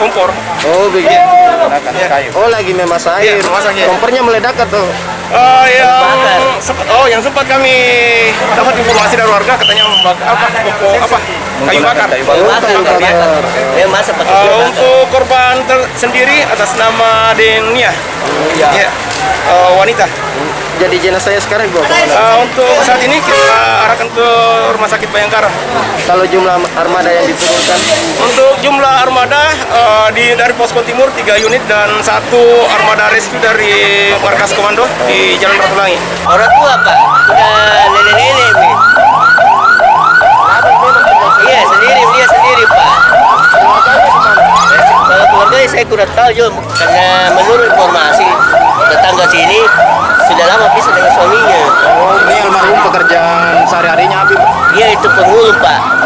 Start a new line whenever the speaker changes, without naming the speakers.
Kompor.
Oh begitu. Oh lagi memasak air. Kompornya meledak atau?
Yang sempat kami dapat informasi dari warga katanya kayu bakar. Untuk korban sendiri atas nama Denia, wanita.
Jadi jenazahnya sekarang dibawa ke mana?
Untuk saat ini kita arahkan ke Rumah Sakit Bayangkara.
Kalau jumlah armada yang diturunkan?
Untuk jumlah armada dari Posko Timur 3 unit dan 1 armada rescue dari markas komando di Jalan Ratulangi.
Orang tua Pak, sudah nenek-nenek nih. Iya dia sendiri Pak. Kalau keluarga saya kurang tahu juga karena menurut informasi tetangga sini sudah lama pisah dengan suaminya.
Oh ini almarhum pekerjaan sehari-harinya apa?
Iya itu pengulung Pak.